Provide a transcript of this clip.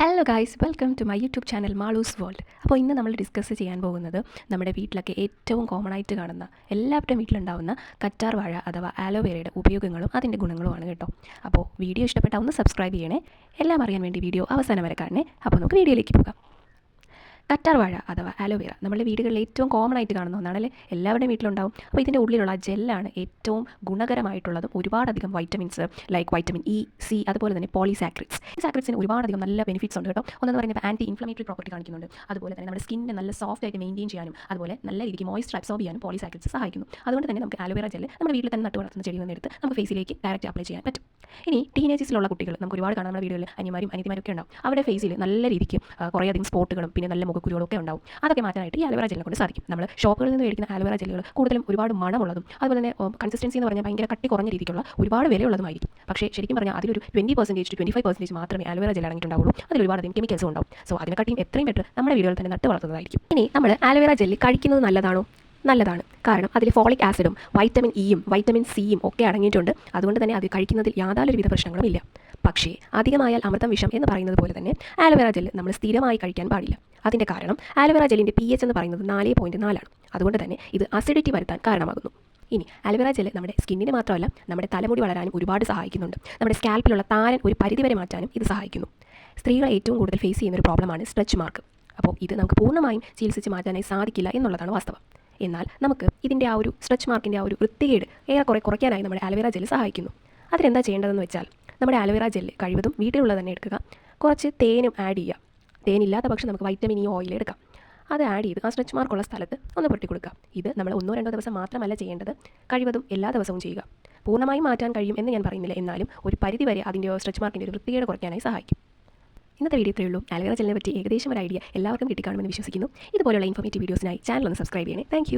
Hello guys, welcome to my YouTube channel Malu's world. അപ്പോൾ ഇന്ന് നമ്മൾ ഡിസ്കസ് ചെയ്യാൻ പോകുന്നത് നമ്മുടെ വീട്ടിലൊക്കെ ഏറ്റവും കോമൺ ആയിട്ട് കാണുന്ന എല്ലാവരുടെയും വീട്ടിലുണ്ടാകുന്ന കറ്റാർ വാഴ അഥവാ ആലോവേരയുടെ ഉപയോഗങ്ങളും അതിൻ്റെ ഗുണങ്ങളുമാണ് കേട്ടോ. അപ്പോൾ വീഡിയോ ഇഷ്ടപ്പെട്ടാൽ ഒന്ന് സബ്സ്ക്രൈബ് ചെയ്യണേ. എല്ലാം അറിയാൻ വേണ്ടി വീഡിയോ അവസാനം വരെ കാണണേ. അപ്പോൾ നമുക്ക് വീഡിയോയിലേക്ക് പോകാം. കറ്റാർ വാഴ അഥവാ ആലോവേര നമ്മുടെ വീടുകളിൽ ഏറ്റവും കോമൺ ആയിട്ട് കാണുന്ന ഒന്നാണല്ലേ, എല്ലാവരുടെയും വീട്ടിലുണ്ടാവും. അപ്പോൾ ഇതിൻ്റെ ഉള്ളിലുള്ള ജെല്ലാണ് ഏറ്റവും ഗുണകരമായിട്ടുള്ളതും ഒരുപാടധികം vitamins like vitamin E, C, അതുപോലെ തന്നെ പോളിസാക്രിഡ്സ്. ഈ സാക്രിഡ്സിന് ഒരുപാടധികം നല്ല ബെനിഫിറ്റ്സ് ഉണ്ട് കേട്ടോ. ഒന്നെന്ന് പറയുന്നത് ആൻറ്റി ഇൻഫ്ലമേറ്ററി പ്രോപ്പർട്ടി കാണിക്കുന്നുണ്ട്. അതുപോലെ തന്നെ നമ്മുടെ സ്കിന്നിനെ നല്ല സോഫ്റ്റ് ആയിട്ട് മെയിൻറ്റെയിൻ ചെയ്യാനും അതുപോലെ നല്ല രീതിക്ക് മോയ്സ്ചർ അബ്സോർബ് ചെയ്യാനും പോളിസാക്രിഡ്സ് സഹായിക്കുന്നു. അതുകൊണ്ട് തന്നെ നമുക്ക് ആലോവേര ജെല്ല് നമ്മുടെ വീട്ടിൽ തന്നെ നട്ട് വളർത്തുന്ന ചെടിയിൽ നിന്ന് എടുത്ത് നമുക്ക് ഫേസിലേക്ക് ഡയറക്റ്റ് അപ്ലൈ ചെയ്യാൻ പറ്റും. ഇനി ടീനേജസിലുള്ള കുട്ടികൾ നമുക്ക് ഒരുപാട് കാണാൻ നമ്മുടെ വീടുകളിൽ അനിയന്മാരും അനിയത്തിമാരൊക്കെ ഉണ്ടാവും. അവരുടെ ഫേസിൽ നല്ല രീതിക്ക് കുറേയധികം സ്പോട്ടുകളും പിന്നെ നല്ല മുഖക്കുരുകളൊക്കെ ഉണ്ടാവും. അതൊക്കെ മാറ്റാനായിട്ട് ഈ ആലോവേര ജെല്ലിനെ കൊണ്ട് സാധിക്കും. നമ്മൾ ഷോപ്പുകളിൽ നിന്ന് മേടിക്കുന്ന ആലോവേര ജെല്ലുകൾ കൂടുതലും ഒരുപാട് മണമുള്ളതും അതുപോലെ തന്നെ കൺസിസ്റ്റൻസി എന്ന് പറഞ്ഞാൽ ഭയങ്കര കട്ടി കുറഞ്ഞ രീതിക്കുള്ള ഒരുപാട് വിലയുള്ളതുമായിരിക്കും. പക്ഷേ ശരിക്കും പറഞ്ഞാൽ അതിലൊരു 20% to 25% മാത്രമേ ആലോവേര ജെൽ അടങ്ങിയിട്ടുണ്ടാവുള്ളൂ. അതിൽ ഒരുപാടധികം കെമിക്കൽസും ഉണ്ടാവും. സോ അതിനെക്കാട്ടിയും എത്രയും ബെറ്റർ നമ്മുടെ വീടുകളിൽ തന്നെ നട്ട് വളർത്തുന്നതായിരിക്കും. ഇനി നമ്മൾ ആലോവേര ജെല്ല് കഴിക്കുന്നത് നല്ലതാണോ? നല്ലതാണ്. കാരണം അതിൽ ഫോളിക് ആസിഡും വൈറ്റമിൻ ഇയും വൈറ്റമിൻ സിയും ഒക്കെ അടങ്ങിയിട്ടുണ്ട്. അതുകൊണ്ട് തന്നെ അത് കഴിക്കുന്നതിൽ യാതൊരുവിധ പ്രശ്നങ്ങളും ഇല്ല. പക്ഷേ അധികമായാൽ അമൃതം വിഷം എന്ന് പറയുന്നത് പോലെ തന്നെ ആലോവേര ജെല്ല് നമ്മൾ സ്ഥിരമായി കഴിക്കാൻ പാടില്ല. അതിൻ്റെ കാരണം ആലോവേര ജെല്ലിൻ്റെ pH എന്ന് പറയുന്നത് 4.4 ആണ്. അതുകൊണ്ട് തന്നെ ഇത് അസിഡിറ്റി വരുത്താൻ കാരണമാകുന്നു. ഇനി ആലോവേര ജെല്ല് നമ്മുടെ സ്കിന്നിന് മാത്രമല്ല നമ്മുടെ തലമുടി വളരാനും ഒരുപാട് സഹായിക്കുന്നുണ്ട്. നമ്മുടെ സ്കാൽപ്പിലുള്ള താരൻ ഒരു പരിധിവരെ മാറ്റാനും ഇത് സഹായിക്കുന്നു. സ്ത്രീകൾ ഏറ്റവും കൂടുതൽ ഫേസ് ചെയ്യുന്ന ഒരു പ്രോബ്ലമാണ് സ്ട്രെച്ച് മാർക്ക്. അപ്പോൾ ഇത് നമുക്ക് പൂർണ്ണമായും ചികിത്സിച്ച് മാറ്റാനായി സാധിക്കില്ല എന്നുള്ളതാണ് വാസ്തവം. എന്നാൽ നമുക്ക് ഇതിൻ്റെ ആ ഒരു സ്ട്രെച്ച് മാർക്കിൻ്റെ ആ ഒരു വൃത്തികേട് ഏറെക്കുറെ കുറയ്ക്കാനായി നമ്മുടെ ആലോവേര ജെല്ല് സഹായിക്കുന്നു. അതിനെന്താ ചെയ്യേണ്ടതെന്ന് വെച്ചാൽ നമ്മുടെ ആലോവേര ജെല്ല് കഴിവതും വീട്ടിലുള്ളത് തന്നെ എടുക്കുക. കുറച്ച് തേനും ആഡ് ചെയ്യുക. തേനില്ലാത്ത പക്ഷം നമുക്ക് വൈറ്റമിൻ ഇ ഓയിൽ എടുക്കാം. അത് ആഡ് ചെയ്ത് ആ സ്ട്രെച്ച് മാർക്കുള്ള സ്ഥലത്ത് ഒന്ന് പുരട്ടി കൊടുക്കുക. ഇത് നമ്മൾ 1-2 ദിവസം മാത്രമല്ല ചെയ്യേണ്ടത്, കഴിവതും എല്ലാ ദിവസവും ചെയ്യുക. പൂർണ്ണമായും മാറ്റാൻ കഴിയും എന്ന് ഞാൻ പറയുന്നില്ല, എന്നാലും ഒരു പരിധി വരെ അതിൻ്റെ സ്ട്രെച്ച് മാർക്കിൻ്റെ ഒരു വൃത്തികേട് കുറയ്ക്കാനായി സഹായിക്കും. ഇന്നത്തെ വീഡിയോ ഇത്രയേ ഉള്ളൂ. ആലോവേര ജെല്ലിനെ പറ്റി ഏകദേശം ഒരു ഐഡിയ എല്ലാവർക്കും കിട്ടിക്കാണുമെന്ന് വിശ്വസിക്കുന്നു. ഇതുപോലെയുള്ള ഇൻഫോർമേറ്റീവ് വീഡിയോസിനായി ചാനൽ ഒന്ന് സബ്സ്ക്രൈബ് ചെയ്യണേ. താങ്ക്